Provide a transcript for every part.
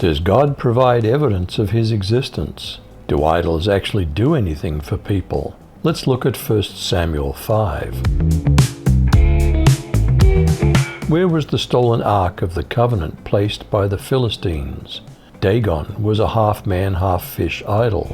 Does God provide evidence of his existence? Do idols actually do anything for people? Let's look at 1 Samuel 5. Where was the stolen Ark of the Covenant placed by the Philistines? Dagon was a half-man, half-fish idol.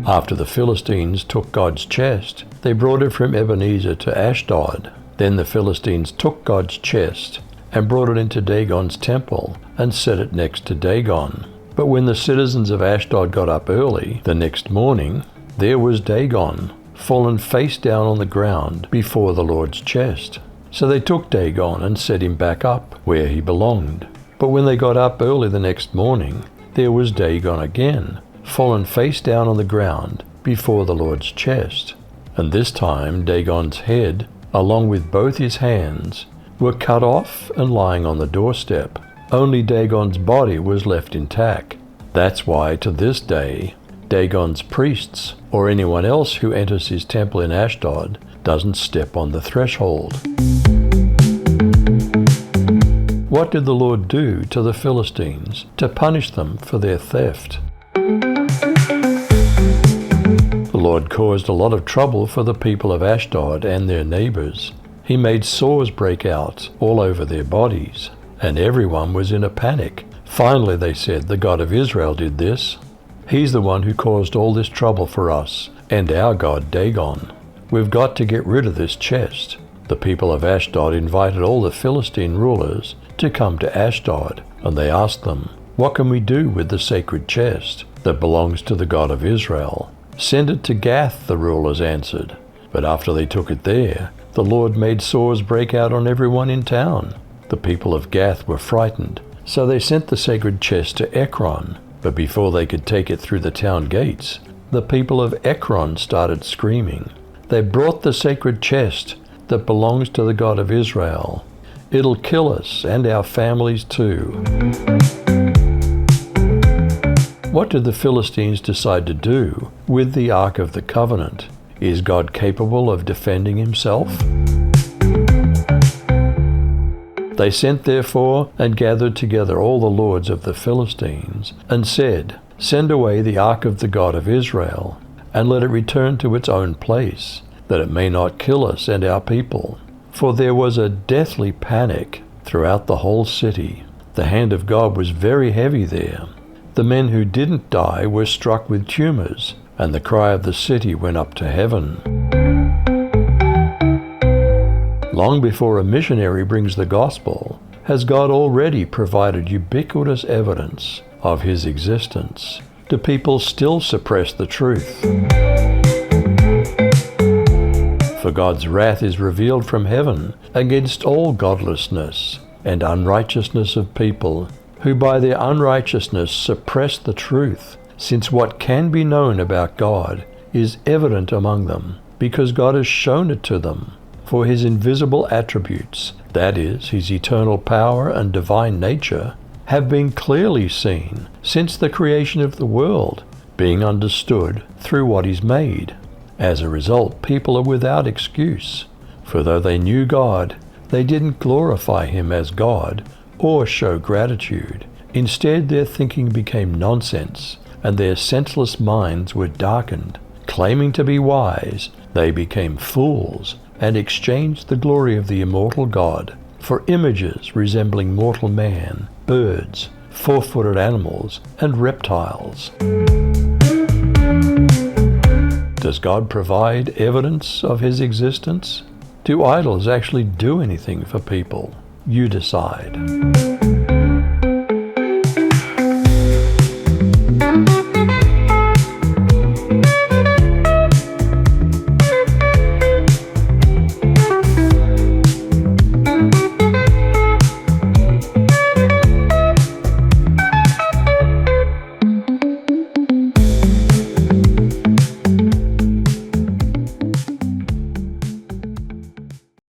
After the Philistines took God's chest, they brought it from Ebenezer to Ashdod. Then the Philistines took God's chest and brought it into Dagon's temple and set it next to Dagon. But when the citizens of Ashdod got up early the next morning, there was Dagon, fallen face down on the ground before the Lord's chest. So they took Dagon and set him back up where he belonged. But when they got up early the next morning, there was Dagon again, fallen face down on the ground before the Lord's chest. And this time Dagon's head, along with both his hands, were cut off and lying on the doorstep. Only Dagon's body was left intact. That's why to this day, Dagon's priests, or anyone else who enters his temple in Ashdod, doesn't step on the threshold. What did the Lord do to the Philistines to punish them for their theft? The Lord caused a lot of trouble for the people of Ashdod and their neighbors. He made sores break out all over their bodies, and everyone was in a panic. Finally, they said, the God of Israel did this. He's the one who caused all this trouble for us and our god Dagon. We've got to get rid of this chest. The people of Ashdod invited all the Philistine rulers to come to Ashdod, and they asked them, "What can we do with the sacred chest that belongs to the God of Israel?" "Send it to Gath," the rulers answered. But after they took it there, the Lord made sores break out on everyone in town. The people of Gath were frightened, so they sent the sacred chest to Ekron. But before they could take it through the town gates, the people of Ekron started screaming, "They brought the sacred chest that belongs to the God of Israel. It'll kill us and our families too." What did the Philistines decide to do with the Ark of the Covenant? Is God capable of defending himself? They sent therefore and gathered together all the lords of the Philistines, and said, "Send away the Ark of the God of Israel, and let it return to its own place, that it may not kill us and our people." For there was a deathly panic throughout the whole city. The hand of God was very heavy there. The men who didn't die were struck with tumors, and the cry of the city went up to heaven. Long before a missionary brings the gospel, has God already provided ubiquitous evidence of his existence? Do people still suppress the truth? For God's wrath is revealed from heaven against all godlessness and unrighteousness of people, who by their unrighteousness suppress the truth, since what can be known about God is evident among them, because God has shown it to them. For his invisible attributes, that is, his eternal power and divine nature, have been clearly seen since the creation of the world, being understood through what is made. As a result, people are without excuse, for though they knew God, they didn't glorify him as God or show gratitude. Instead, their thinking became nonsense, and their senseless minds were darkened. Claiming to be wise, they became fools and exchanged the glory of the immortal God for images resembling mortal man, birds, four-footed animals, and reptiles. Does God provide evidence of his existence? Do idols actually do anything for people? You decide.